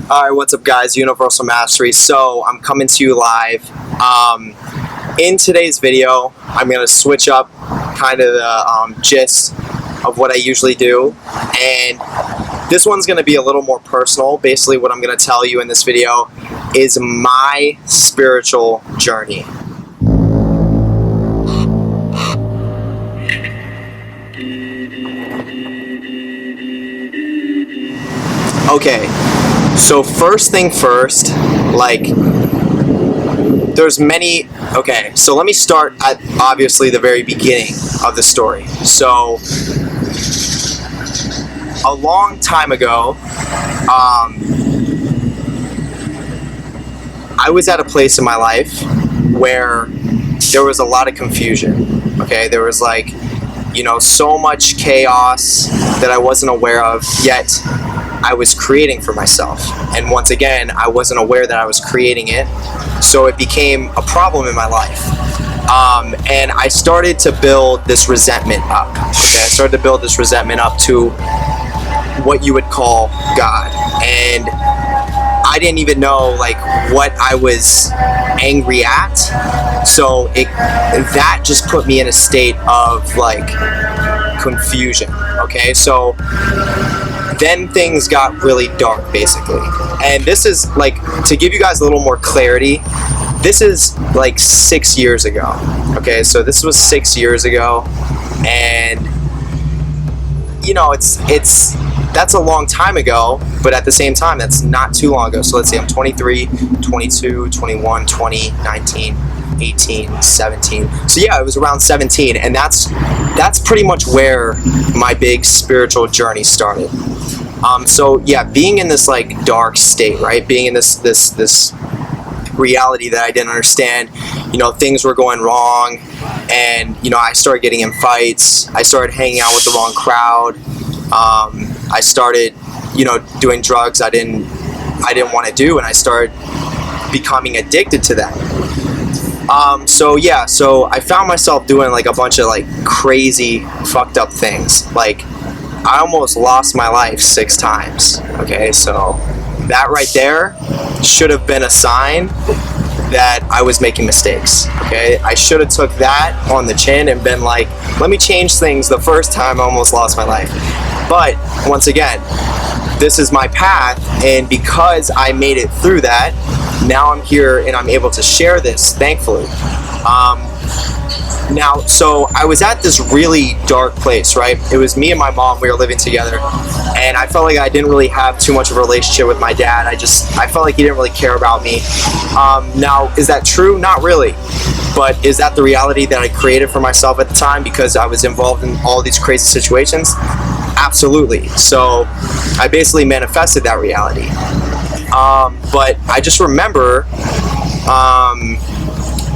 Alright, what's up guys, Universal Mastery. So I'm coming to you live. In today's video, I'm going to switch up kind of the gist of what I usually do. And this one's going to be a little more personal. Basically what I'm going to tell you in this video is my spiritual journey. Okay, so first thing first, like, there's many, okay, so let me start at obviously the very beginning of the story. So, a long time ago, I was at a place in my life where there was a lot of confusion, okay? There was like, you know, so much chaos that I wasn't aware of, yet I was creating for myself. And once again, I wasn't aware that I was creating it, so it became a problem in my life. And I started to build this resentment up. Okay, I started to build this resentment up to what you would call God. And I didn't even know like what I was angry at. So that just put me in a state of like confusion. Okay, so then things got really dark basically. And this is like, to give you guys a little more clarity, this is like 6 years ago. Okay, so this was 6 years ago, and you know, that's a long time ago, but at the same time that's not too long ago. So let's see, I'm 23, 22, 21, 20, 19, 18, 17. So yeah, it was around 17, and that's pretty much where my big spiritual journey started. So yeah, being in this like dark state, right? Being in this reality that I didn't understand. You know, things were going wrong, and you know, I started getting in fights. I started hanging out with the wrong crowd. I started, you know, doing drugs I didn't want to do, and I started becoming addicted to that. So yeah, so I found myself doing like a bunch of like crazy fucked up things. Like, I almost lost my life 6 times. Okay, so that right there should have been a sign that I was making mistakes. Okay, I should have took that on the chin and been like, let me change things the first time I almost lost my life. But once again, this is my path, and because I made it through that, now I'm here and I'm able to share this, thankfully. Now, so I was at this really dark place, right? It was me and my mom, we were living together, and I felt like I didn't really have too much of a relationship with my dad. I felt like he didn't really care about me. Now, is that true? Not really. But is that the reality that I created for myself at the time because I was involved in all these crazy situations? Absolutely. So I basically manifested that reality. But I just remember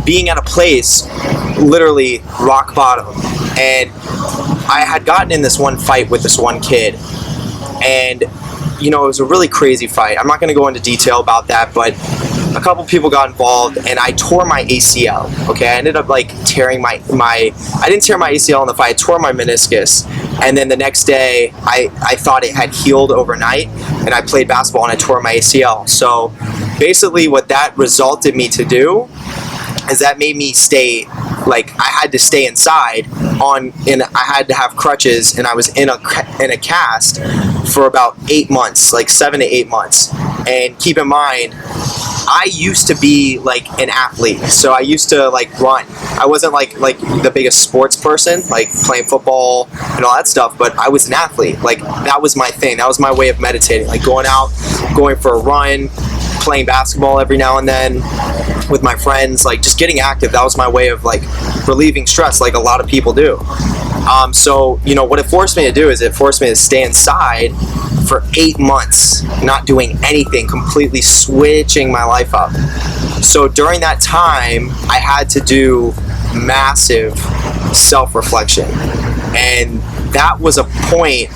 being at a place, literally rock bottom, and I had gotten in this one fight with this one kid, and you know, it was a really crazy fight. I'm not going to go into detail about that, but a couple people got involved, and I tore my ACL. Okay, I ended up like tearing I didn't tear my ACL in the fight, I tore my meniscus, and then the next day I thought it had healed overnight, and I played basketball and I tore my ACL. So basically what that resulted me to do is that made me stay, like, I had to stay inside I had to have crutches, and I was in a cast for about 8 months, like 7 to 8 months. And keep in mind, I used to be like an athlete, so I used to like run. I wasn't like the biggest sports person, like playing football and all that stuff, but I was an athlete. Like, that was my thing. That was my way of meditating, like going out, going for a run, playing basketball every now and then with my friends, like just getting active. That was my way of like relieving stress, like a lot of people do. So you know what it forced me to do is it forced me to stay inside for 8 months, not doing anything, completely switching my life up. So during that time, I had to do massive self-reflection, and that was a point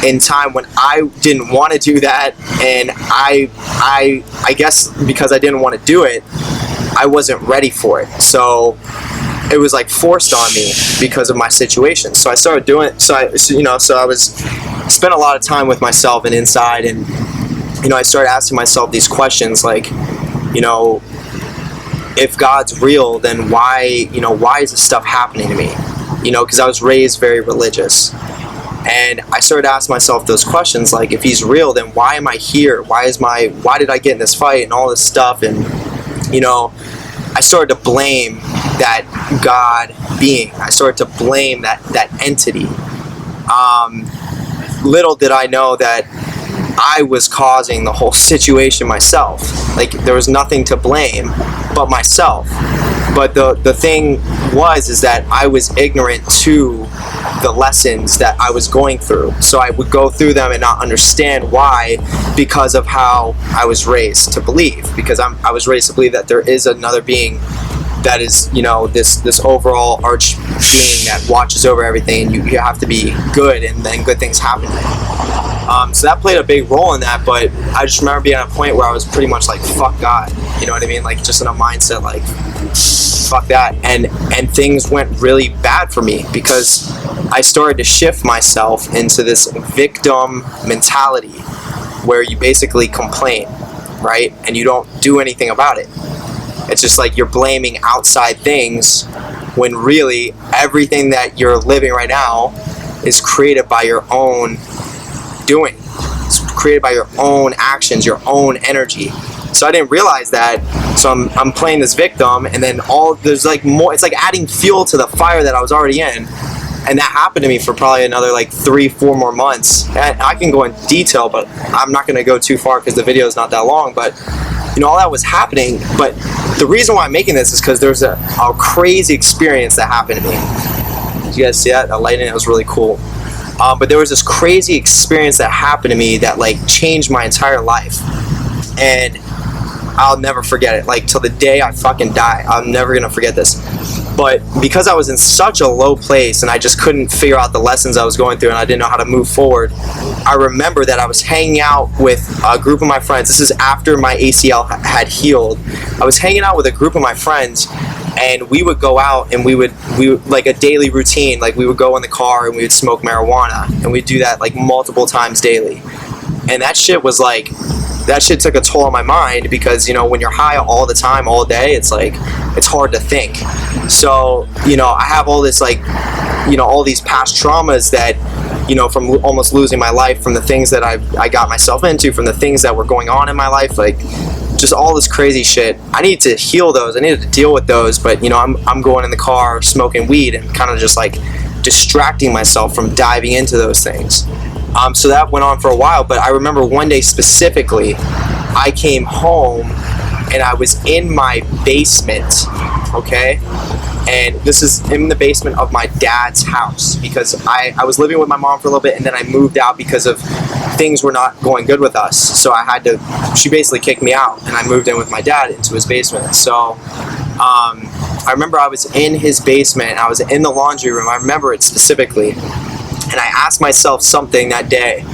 in time when I didn't want to do that, and I guess because I didn't want to do it, I wasn't ready for it. So it was like forced on me because of my situation. So I started doing it. So I was spent a lot of time with myself and inside, and I started asking myself these questions like, if God's real, then why is this stuff happening to me? Because I was raised very religious. And I started asking myself those questions, like, if he's real, then why am I here? Why did I get in this fight and all this stuff? And, I started to blame that God being. I started to blame that entity. Little did I know that I was causing the whole situation myself. Like, there was nothing to blame but myself. But the thing is that I was ignorant to the lessons that I was going through. So I would go through them and not understand why, because of how I was raised to believe. Because I was raised to believe that there is another being that is, this overall arch being that watches over everything, and you have to be good, and then good things happen to you. So that played a big role in that, but I just remember being at a point where I was pretty much like, fuck God, you know what I mean? Like, just in a mindset like, fuck that. And things went really bad for me, because I started to shift myself into this victim mentality where you basically complain, right? And you don't do anything about it. It's just like you're blaming outside things, when really everything that you're living right now is created by your own doing. It's created by your own actions, your own energy. So I didn't realize that. So I'm playing this victim, and then there's like more. It's like adding fuel to the fire that I was already in. And that happened to me for probably another like 3-4 more months. And I can go in detail, but I'm not going to go too far because the video is not that long. But all that was happening. But the reason why I'm making this is because there's a crazy experience that happened to me. Did you guys see that? The lighting, it was really cool. But there was this crazy experience that happened to me that like changed my entire life. And I'll never forget it. Like, till the day I fucking die, I'm never going to forget this. But because I was in such a low place and I just couldn't figure out the lessons I was going through, and I didn't know how to move forward, I remember that I was hanging out with a group of my friends. This is after my ACL had healed. I was hanging out with a group of my friends, and we would go out and we would like a daily routine. Like, we would go in the car and we would smoke marijuana, and we'd do that like multiple times daily. And that shit took a toll on my mind, because when you're high all the time, all day, it's like, it's hard to think. So I have all this like all these past traumas that from almost losing my life, from the things that I got myself into, from the things that were going on in my life, like just all this crazy shit. I need to heal those. I needed to deal with those, but I'm going in the car smoking weed and kind of just like distracting myself from diving into those things. So that went on for a while, but I remember one day specifically, I came home and I was in my basement, okay? And this is in the basement of my dad's house, because I was living with my mom for a little bit, and then I moved out because of things were not going good with us. So she basically kicked me out, and I moved in with my dad into his basement. So I remember I was in his basement, I was in the laundry room, I remember it specifically. And I asked myself something that day,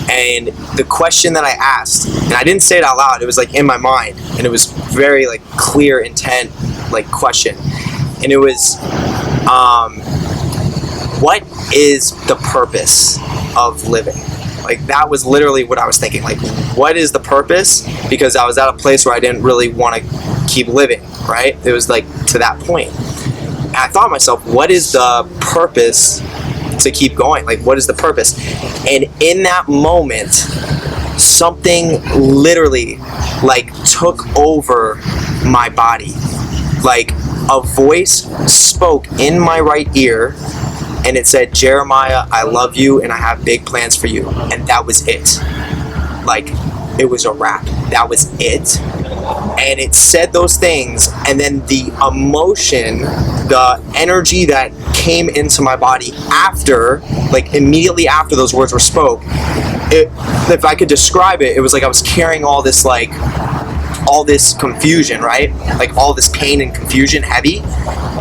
and the question that I asked, and I didn't say it out loud, it was like in my mind, and it was very like clear, intent, like question, and it was, what is the purpose of living? Like, that was literally what I was thinking. Like, what is the purpose? Because I was at a place where I didn't really want to keep living, right? It was like to that point. And I thought to myself, what is the purpose to keep going? Like, what is the purpose? And in that moment, something literally like took over my body. Like, a voice spoke in my right ear, and it said, "Jeremiah, I love you and I have big plans for you." And that was it. Like, it was a wrap. That was it. And it said those things, and then the emotion, the energy that came into my body after, like immediately after those words were spoke, if I could describe it, it was like I was carrying all this confusion, right? Like all this pain and confusion, heavy,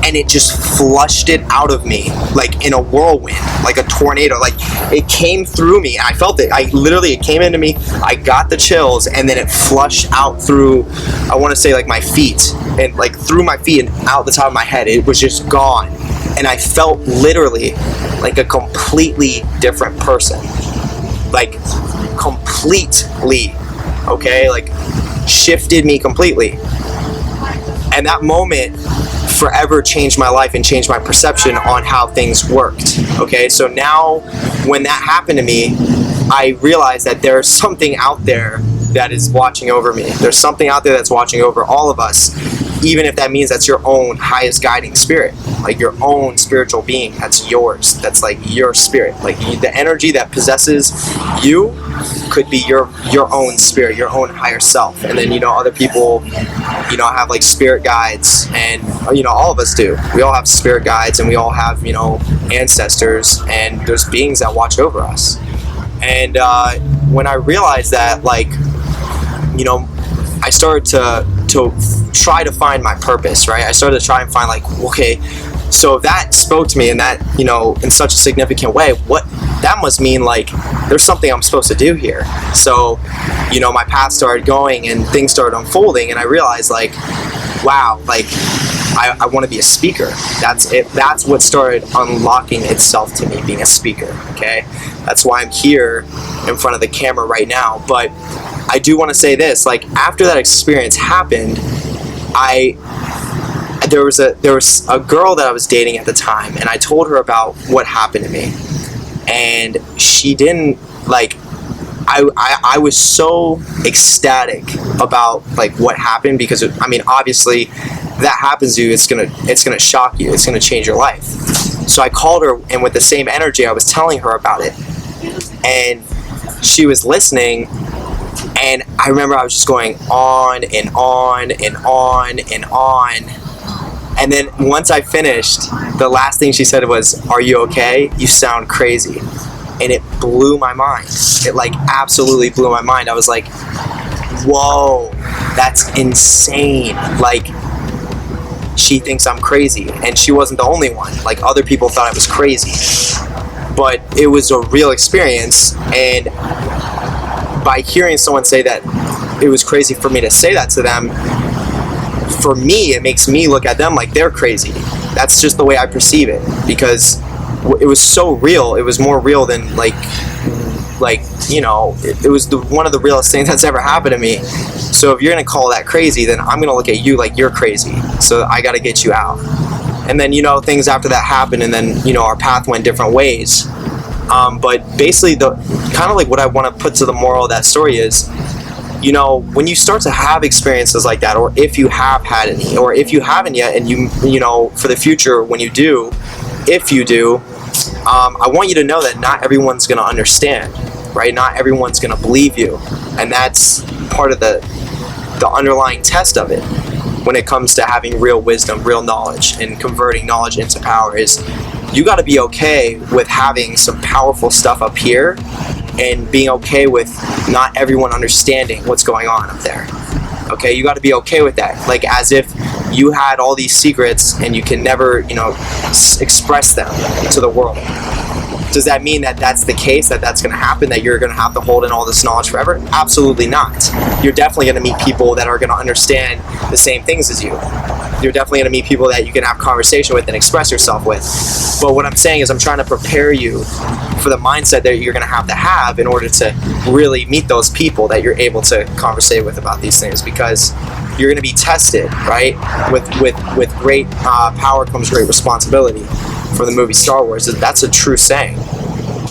and it just flushed it out of me like in a whirlwind, like a tornado. Like, it came through me, and I felt it. It came into me, I got the chills, and then it flushed out through, I want to say like my feet, and like through my feet and out the top of my head. It was just gone, and I felt literally like a completely different person. Like, completely okay? Like, shifted me completely. And that moment forever changed my life and changed my perception on how things worked, okay? So now when that happened to me, I realized that there's something out there that is watching over me. There's something out there that's watching over all of us, even if that means that's your own highest guiding spirit, like your own spiritual being. That's yours. That's like your spirit. Like the energy that possesses you could be your own spirit, your own higher self. And then, other people, have like spirit guides, and, all of us do. We all have spirit guides, and we all have, ancestors, and there's beings that watch over us. And when I realized that, like, I started to try to find my purpose, right? I started to try and find, like, okay, so if that spoke to me in that, in such a significant way, what that must mean, like, there's something I'm supposed to do here. So, my path started going and things started unfolding, and I realized, like, wow, like, I want to be a speaker. That's it. That's what started unlocking itself to me, being a speaker, okay? That's why I'm here in front of the camera right now. But I do want to say this, like, after that experience happened, there was a girl that I was dating at the time, and I told her about what happened to me, and she didn't, like, I was so ecstatic about, like, what happened, because obviously that happens to you, it's gonna shock you, it's gonna change your life. So I called her, and with the same energy I was telling her about it, and she was listening. And I remember I was just going on and on and on and on. And then once I finished, the last thing she said was, "Are you okay? You sound crazy." And it blew my mind. It, like, absolutely blew my mind. I was like, whoa, that's insane. Like, she thinks I'm crazy. And she wasn't the only one. Like, other people thought I was crazy. But it was a real experience. And by hearing someone say that it was crazy for me to say that to them, for me, it makes me look at them like they're crazy. That's just the way I perceive it, because it was so real. It was more real than it was one of the realest things that's ever happened to me. So if you're gonna call that crazy, then I'm gonna look at you like you're crazy. So I gotta get you out. And then, things after that happened, and then, our path went different ways. But basically, the kind of like what I want to put to the moral of that story is, when you start to have experiences like that, or if you have had any, or if you haven't yet, and for the future, when you do, if you do, I want you to know that not everyone's going to understand, right? Not everyone's going to believe you. And that's part of the underlying test of it when it comes to having real wisdom, real knowledge, and converting knowledge into power is, you got to be okay with having some powerful stuff up here and being okay with not everyone understanding what's going on up there. Okay, you got to be okay with that. Like, as if you had all these secrets and you can never, express them to the world. Does that mean that that's the case, that that's going to happen, that you're going to have to hold in all this knowledge forever? Absolutely not. You're definitely going to meet people that are going to understand the same things as you. You're definitely going to meet people that you can have conversation with and express yourself with. But what I'm saying is, I'm trying to prepare you for the mindset that you're going to have in order to really meet those people that you're able to conversate with about these things, because you're going to be tested, right? With great power comes great responsibility. From the movie Star Wars, that's a true saying.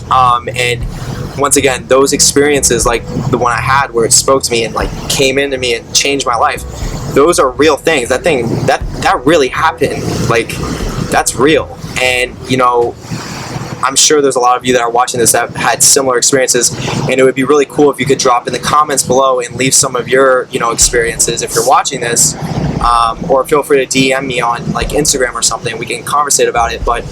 And once again, those experiences, like the one I had where it spoke to me and, like, came into me and changed my life, those are real things. That really happened. Like, that's real. And I'm sure there's a lot of you that are watching this that had similar experiences, and it would be really cool if you could drop in the comments below and leave some of your experiences if you're watching this, or feel free to DM me on, like, Instagram or something. We can conversate about it. But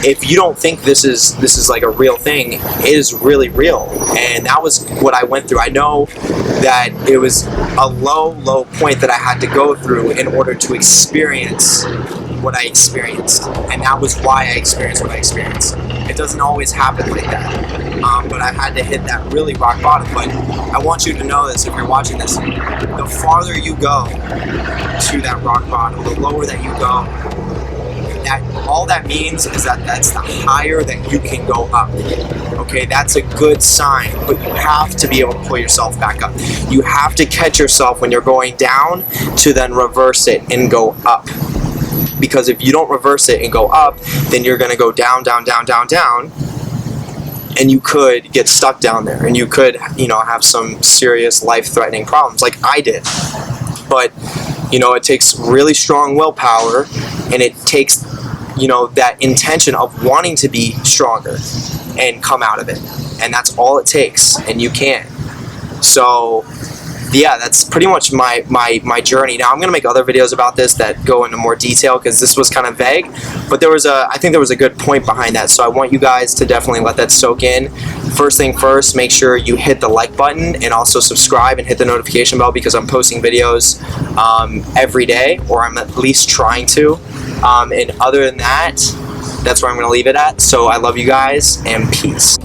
if you don't think this is like a real thing, it is really real. And that was what I went through. I know that it was a low point that I had to go through in order to experience what I experienced, and that was why I experienced what I experienced. It doesn't always happen like that, but I had to hit that really rock bottom. But I want you to know this, if you're watching this, the farther you go to that rock bottom, the lower that you go, all that means is that that's the higher that you can go up. Okay, that's a good sign, but you have to be able to pull yourself back up. You have to catch yourself when you're going down to then reverse it and go up. Because if you don't reverse it and go up, then you're going to go down, down, down, down, down, and you could get stuck down there, and you could, have some serious life-threatening problems like I did. But, it takes really strong willpower, and it takes, that intention of wanting to be stronger and come out of it. And that's all it takes, and you can. So, yeah, that's pretty much my journey. Now, I'm going to make other videos about this that go into more detail because this was kind of vague, but I think there was a good point behind that. So I want you guys to definitely let that soak in. First thing first, make sure you hit the like button and also subscribe and hit the notification bell because I'm posting videos every day, or I'm at least trying to. And other than that, that's where I'm going to leave it at. So I love you guys, and peace.